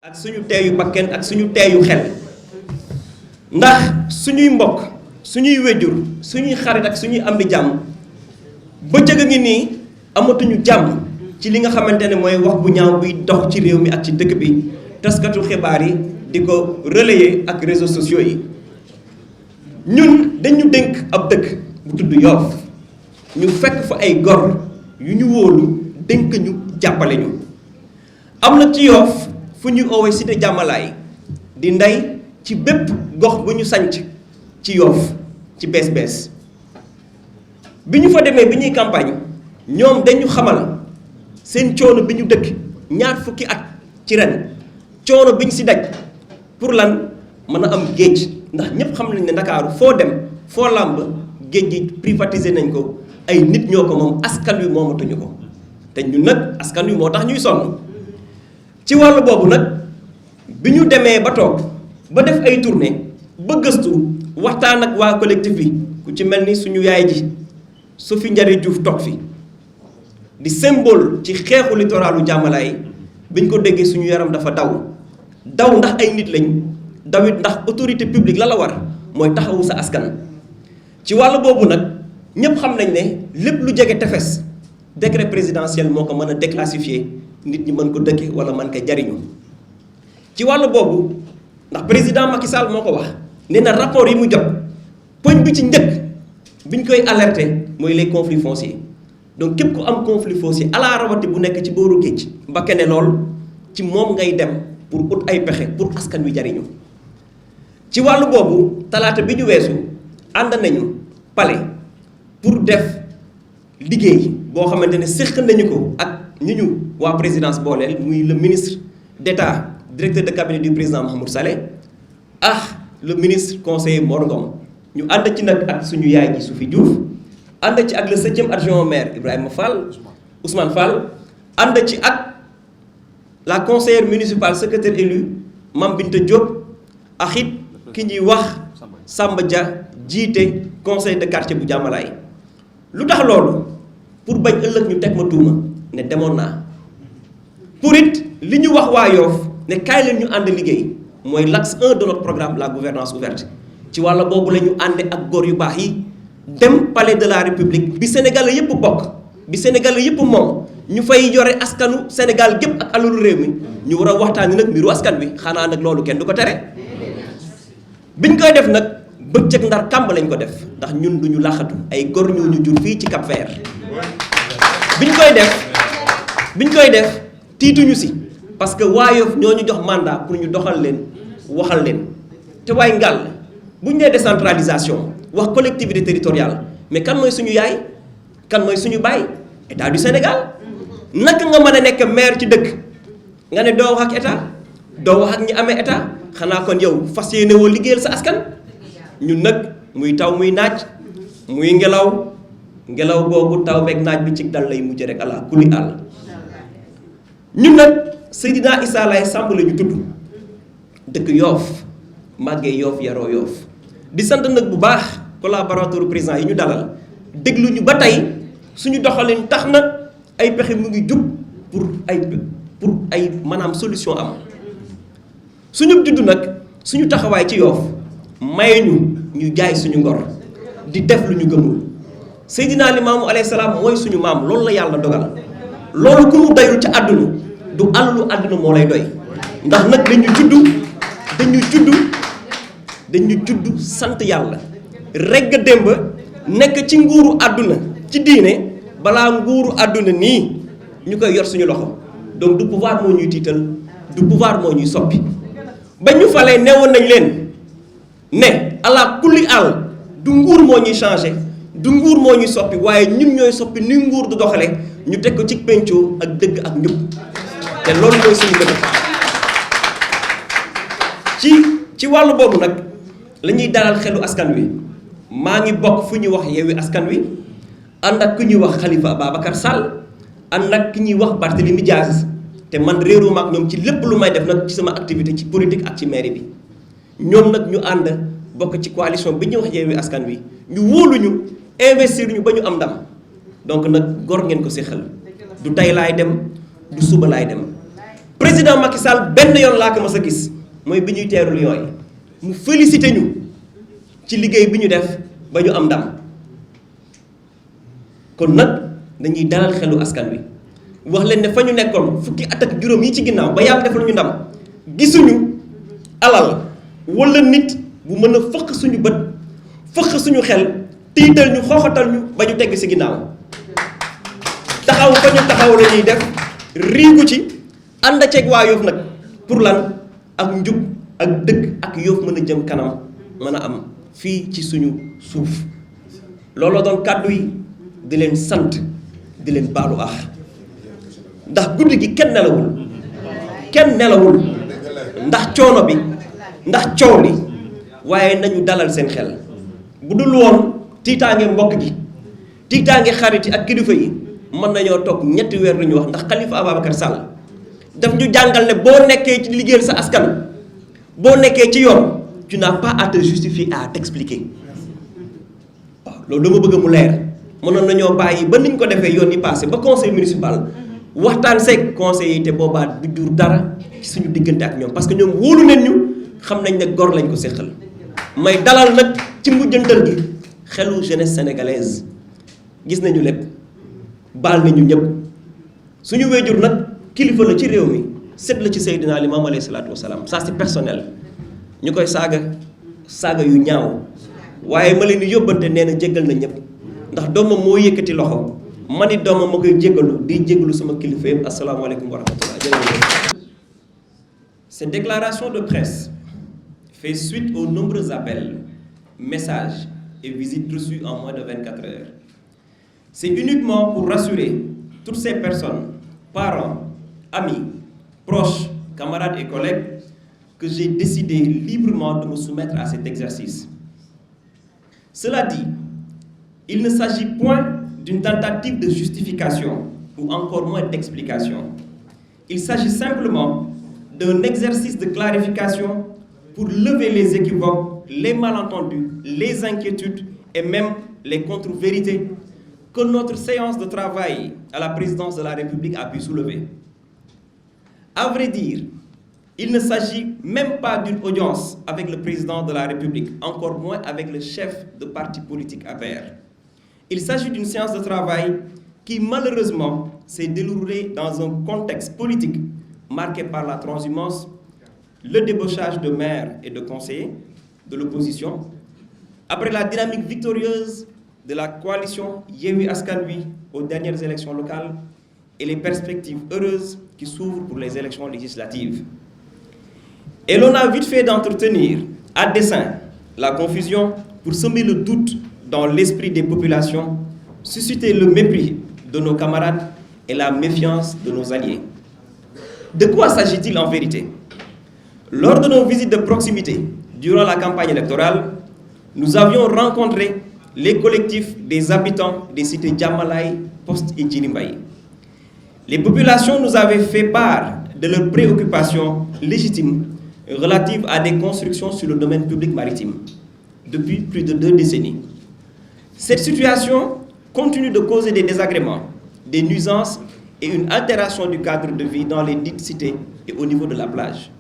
ak suñu teeyu bakken ak suñu teeyu xel ndax suñuy mbokk suñuy wéjur suñuy xarit ak suñuy am di jàmm bëccëg a ngi nii amatuñu jàmm ci li nga xamante ne mooy wax bu ñaaw buy dox ci réew mi ak ci dëkk bi taskatu xibaar yi di ko relayer ak réseaux sociaux yi ñun dañu dénk ab dëkk bu tudd Yoff ñu fekk fa ay gor yu ñu wóolu dénk ñu jàppale ñu am na ci Yoff fu ñuy oowee cité jàmmalaay di ndey ci bépp gox bu ñu sanc ci Yoff ci bees bees bi ñu fa demee bi ñuy campagne ñoom dañu xamal seen coono bi ñu dëkk ñaar fukki at ci ren coono bi ñu si daj pour lan mën a am géej ndax ñépp xam nañ ne Ndakaaru foo dem foo làmb géej gi privatisé nañ ko ay nit ñoo ko moom askan wi moomatuñu ko te ñun nag askan wi moo tax ñuy sonn ci wàllu boobu nag bi ñu demee ba toog ba def ay tournée ba gëstu waxtaan ak waa collectif bi ku ci mel ni suñu yaay ji Sophie Ndiaye Diouf toog fi di symbole ci xeexu littoralu jàmmalaay bi ñu ko déggee suñu yaram dafa daw ndax ay nit lañ dawit ndax autorité publique la war mooy taxawu sa askan ci wàllu boobu nag ñépp xam nañ ne lépp lu jege tefes décret présidentiel moo ko mën a déclassifier nit ñi mën ko dëkke wala mën ko jariñu ci wàllu boobu ndax président Macky Sall moo ko wax nee na rapport yi mu jot poñ bi ci njëkk bi ñu koy alerter mooy les conflits fonciers donc képp ku am conflit foncier ala rawati bu nekk ci booru géej mbakke ne lool ci moom ngay dem pour ut ay pexe pour askan wi jariñu ci wàllu boobu talaata bi ñu weesu ànd nañu palais pour def liggéey boo xamante ne séq nañu ko ak ñu waa présidence booleel muy le ministre d'État directeur de cabinet du président Mahmoud Saleh le ministre conseiller Mor Ngom ñu ànd ci nag ak suñu yaay ji Sophie Diouf ànd ci ak le 7e adjoint au maire Ibrahima Fall Ousmane Fall ànd ci ak la conseillère municipale secrétaire élu Mame Binta Diop ak it ki ñuy wax Samba Dia jiite conseil de quartier bu jàmmalaay lu tax loolu pour bañ ëllëg ñu teg ma tuuma ne demoon naa pour it li ñu wax waa Yoff ne kaay leen ñu ànd liggéey mooy l'axe 1 de notre programme la gouvernance ouverte ci wàlla boobu la ñu ànde ak góor yu baax yi dem palais de la république bi Sénégal yëpp bokk bi Sénégal yëpp moom ñu fay yore askanu Sénégal gépp ak alalu réew mi ñu war a waxtaani nag mbiru askan bi xanaa nag loolu kenn du ko tere biñ koy def nag bëccëg ndar kàmb lañ ko def ndax ñun duñu laxatu ay góor ñoo ñu jur fii ci Cap Vert biñ koy def tiituñu si parce que waa Yoff ñoo ñu jox mandat pour ñu doxal leen waxal leen te waaye ngàll bu ñu nee décentralisation wax collectivité territoriale mais kan mooy suñu yaay kan mooy suñu baay état du Sénégal naka nga mën a nekk maire ci dëkk nga ne doo wax ak état doo wax ak ñi amee état xanaa kon yow fas yéene woo liggéeyal sa askan ñun nag muy taw muy naaj muy ngelaw boobu taw beeg naaj bi ci dal lay mujj rek ala kuli àll ñun nag Seydina Issa Laye Samb la ñu tudd dëkk Yoff màggee Yoff yaroo Yoff di sant nag bu baax collaborateur président yi ñu dalal déglu ñu ba tey suñu doxalin tax na ay pexe mu ngi jub pour ay maanaam solution am suñu judd nag suñu taxawaay ci Yoff may ñu jaay suñu ngor di def lu ñu gëmul Seydina Limaamu alayhi salaam mooy suñu maam loolu la yàlla dogal loolu ku mu doyul ca àdduna du alalu àdduna moo lay doy ndax nag dañu judd sant yàlla regg démb nekk ci nguuru àdduna ci diine balaa nguuru àdduna nii ñu koy yor suñu loxo donc du pouvoir moo ñuy tiital du pouvoir moo ñuy soppi ba ñu falee newoon nañ leen ne ala kulli àll du nguur moo ñuy changé du nguur moo ñuy soppi waaye ñun ñooy soppi ni nguur du doxale ñu teg ko ci pencoo ak dëgg ak njub te loolu mooy suñu bëgg ci wàllu boobu nag la ñuy dalal xelu askan wi maa ngi bokk fu ñuy wax Yewwi Askan Wi ànd ak ku ñuy wax Khalifa Ababacar Sall ànd ak ki ñuy wax Barthélémy Dias te man réeru maak ñoom ci lépp lu may def nag ci sama activité ci politique ak ci mairie bi ñoom nag ñu ànd bokk ci coalition bi ñuy wax Yewwi Askan Wi ñu wóoluñu investir ñu ba ñu am ndam donc nag gor ngeen ko si xel du tey laay dem du suba laay dem président Macky Sall benn yoon laa ko mas a gis mooy bi ñuy teerul yooyu mu félicité ñu ci liggéey bi ñu def ba ñu am ndam kon nag dañuy dalal xelu askan wi wax leen ne fa ñu nekkoon fukki at ak juróom yi ci ginnaaw ba yàlla defal ñu ndam gisuñu alal wala nit bu mën a fëq suñu bët fëq suñu xel tiital ñu xooxatal ñu ba ñu tegg ci ginnaaw taxaw fa ñu taxaw la ñuy def riigu ci ànd ceeg waa Yoff nag pour lan ak njub ak dëgg ak Yoff mën a jëm kanam mën a am fii ci suñu suuf looloo doon kàddu yi di leen sant di leen baalu ax ndax guddi gi kenn nelawul ndax coono bi ndax coow li waaye nañu dalal seen xel bu dul woon tiitaange mbokk gi tiitaange xarit yi ak kilifa yi mën nañoo toog ñetti weer lu ñu wax ndax Khalifa Ababacar Sall daf ñu jàngal ne boo nekkee ci liggéeyal sa askan boo nekkee ci yoon tu n'as pas à te justifier à t'expliquer waaw loolu dama bëgg mu leer mënoon nañoo bàyyi ba niñ ko defee yoon yi passé ba conseil municipal waxtaan seeg conseil yi te boobaa du jur dara ci suñu diggante ak ñoom parce que ñoom wóolu nañ ñu xam nañ ne gor lañ ko séqal may dalal nag ci mujjantal gi xelu jeunesse sénégalaise gis nañu lépp baal nañu ñëpp suñu wéjur nag kilifa la ci réew mi set la ci Seydina Limaamu alayhi salaatu wasalaam ça c'est personnel ñu koy saaga yu ñaaw waaye ma leen di yóbbante nee na jéggal na ñëpp ndax doomam moo yëkkati loxo ma ni doomam ma koy jéggalu di jéggalu sama kilifa yëpp asalaamaaleykum wa rahmatullah jërëjëf. Cette déclaration de presse fait suite aux nombreux appels, messages et visites reçues en moins de 24 heures. C'est uniquement pour rassurer toutes ces personnes, parents, amis, proches, camarades et collègues, que j'ai décidé librement de me soumettre à cet exercice. Cela dit, il ne s'agit point d'une tentative de justification ou encore moins d'explication. Il s'agit simplement d'un exercice de clarification pour lever les équivoques, les malentendus, les inquiétudes et même les contre-vérités que notre séance de travail à la présidence de la République a pu soulever. À vrai dire, il ne s'agit même pas d'une audience avec le président de la République, encore moins avec le chef de parti politique APR. Il s'agit d'une séance de travail qui malheureusement s'est déroulée dans un contexte politique marqué par la transhumance, le débauchage de maires et de conseillers de l'opposition, après la dynamique victorieuse de la coalition Yewwi Askan Wi aux dernières élections locales et les perspectives heureuses qui s'ouvrent pour les élections législatives. Et l'on a vite fait d'entretenir à dessein la confusion pour semer le doute dans l'esprit des populations, susciter le mépris de nos camarades et la méfiance de nos alliés. De quoi s'agit-il en vérité? Lors de nos visites de proximité durant la campagne électorale, nous avions rencontré les collectifs des habitants des cités Diamalaye, Poste et Djirimbaye. Les populations nous avaient fait part de leurs préoccupations légitimes relatives à des constructions sur le domaine public maritime depuis plus de 2 décennies. Cette situation continue de causer des désagréments, des nuisances et une altération du cadre de vie dans les dites cités et au niveau de la plage.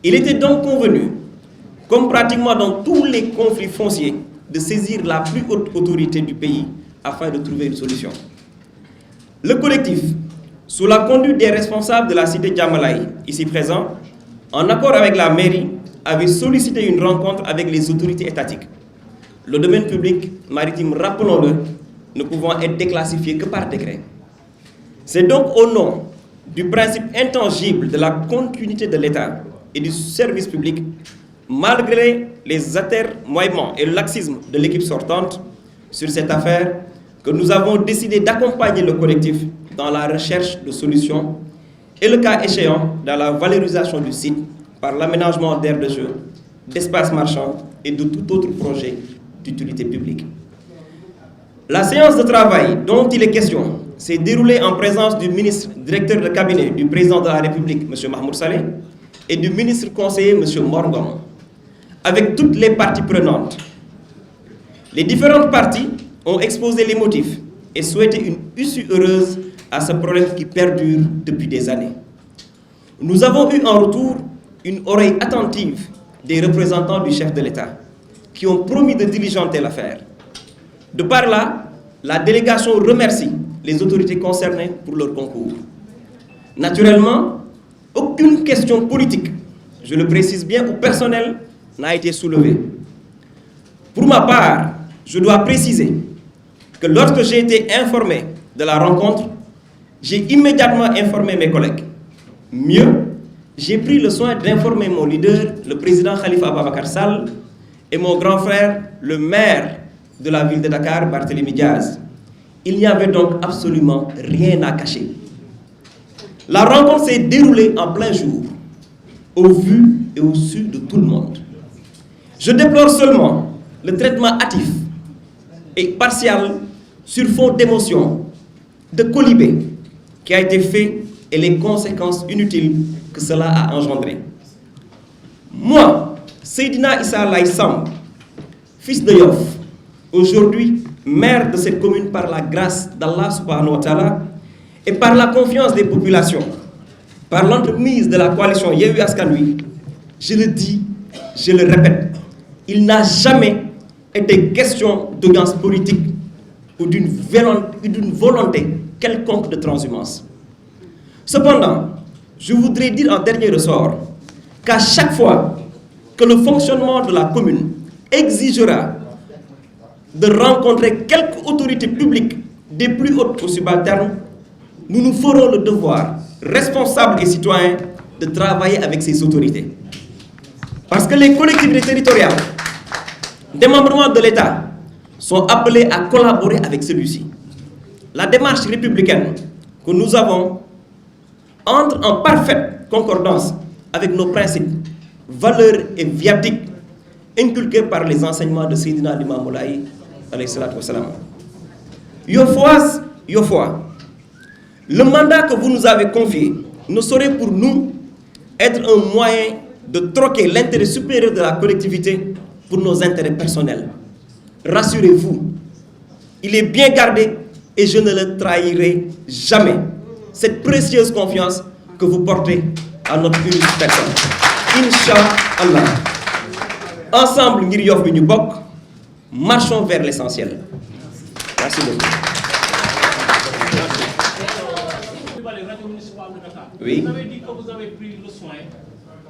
Il était donc convenu, comme pratiquement dans tous les conflits fonciers, de saisir la plus haute autorité du pays afin de trouver une solution. Le collectif, sous la conduite des responsables de la cité Diamalaye, ici présents, en accord avec la mairie, avait sollicité une rencontre avec les autorités étatiques. Le domaine public maritime, rappelons-le, ne pouvant être déclassifié que par décret. C'est donc au nom du principe intangible de la continuité de l'État et du service public, malgré les atermoiements et le laxisme de l'équipe sortante sur cette affaire, que nous avons décidé d'accompagner le collectif dans la recherche de solutions et le cas échéant dans la valorisation du site par l'aménagement d'aires de jeu, d'espaces marchands et de tout autre projet d'utilité publique. La séance de travail dont il est question s'est déroulée en présence du ministre directeur de cabinet du président de la République, M. Mahmoud Saleh, et du ministre conseiller, M. Morgan, avec toutes les parties prenantes. Les différentes parties ont exposé les motifs et souhaité une issue heureuse à ce problème qui perdure depuis des années. Nous avons eu en retour une oreille attentive des représentants du chef de l'État qui ont promis de diligenter l'affaire. De par là, la délégation remercie les autorités concernées pour leur concours. Naturellement, aucune question politique, je le précise bien, ou personnelle, n'a été soulevée. Pour ma part, je dois préciser que lorsque j'ai été informé de la rencontre, j'ai immédiatement informé mes collègues. Mieux, j'ai pris le soin d'informer mon leader, le président Khalifa Ababacar Sall, et mon grand frère, le maire de la ville de Dakar, Barthélémy Diaz. Il n'y avait donc absolument rien à cacher. La rencontre s'est déroulée en plein jour, au vu et au su de tout le monde. Je déplore seulement le traitement hâtif et partial sur fond d'émotion, de colibé, qui a été fait et les conséquences inutiles que cela a engendré. Moi, Seydina Issa Laye Samb, fils de Yoff, aujourd'hui maire de cette commune par la grâce d'Allah subhanahu wa ta'ala et par la confiance des populations, par l'entremise de la coalition Yewwi Askan Wi, je le dis, je le répète, il n'a jamais été question d'audience politique ou d'une volonté quelconque de transhumance. Cependant, je voudrais dire en dernier ressort qu'à chaque fois que le fonctionnement de la commune exigera de rencontrer quelque autorité publique des plus hautes aux subalternes, nous nous ferons le devoir, responsables et citoyens, de travailler avec ces autorités. Parce que les collectivités territoriales, démembrement de l'État, sont appelés à collaborer avec celui-ci. La démarche républicaine que nous avons entre en parfaite concordance avec nos principes, valeurs et viatiques inculqués par les enseignements de Seydina Limamou Laye alayhi salatu wassalam. Yoffoises, Yoffois, le mandat que vous nous avez confié ne saurait pour nous être un moyen de troquer l'intérêt supérieur de la collectivité pour nos intérêts personnels. Rassurez-vous, il est bien gardé et je ne le trahirai jamais. Cette précieuse confiance que vous portez à notre unique personne. Inch'Allah. Ensemble, ngir Yoff bi ñu bokk, marchons vers l'essentiel. Merci beaucoup. Oui. Vous avez dit que vous avez pris le soin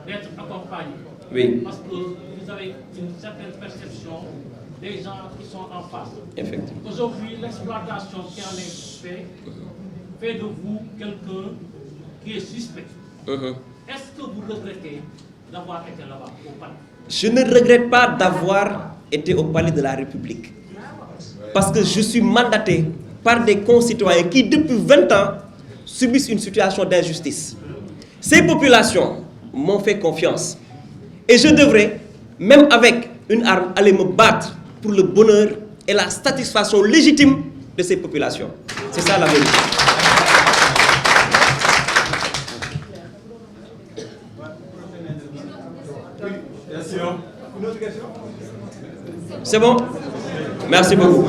d'être accompagné. Oui. Parce que vous avez une certaine perception des gens qui sont en face. Effectivement. Aujourd'hui, l'exploitation qui en est faite fait de vous quelqu'un qui est suspect. Est-ce que vous regrettez d'avoir été là-bas au palais? Je ne regrette pas d'avoir été au palais de la République. Parce que je suis mandaté par des concitoyens qui, depuis 20 ans, subissent une situation d'injustice. Ces populations m'ont fait confiance. Et je devrais, même avec une arme, aller me battre pour le bonheur et la satisfaction légitime de ces populations. C'est ça la vérité. C'est bon? Merci beaucoup.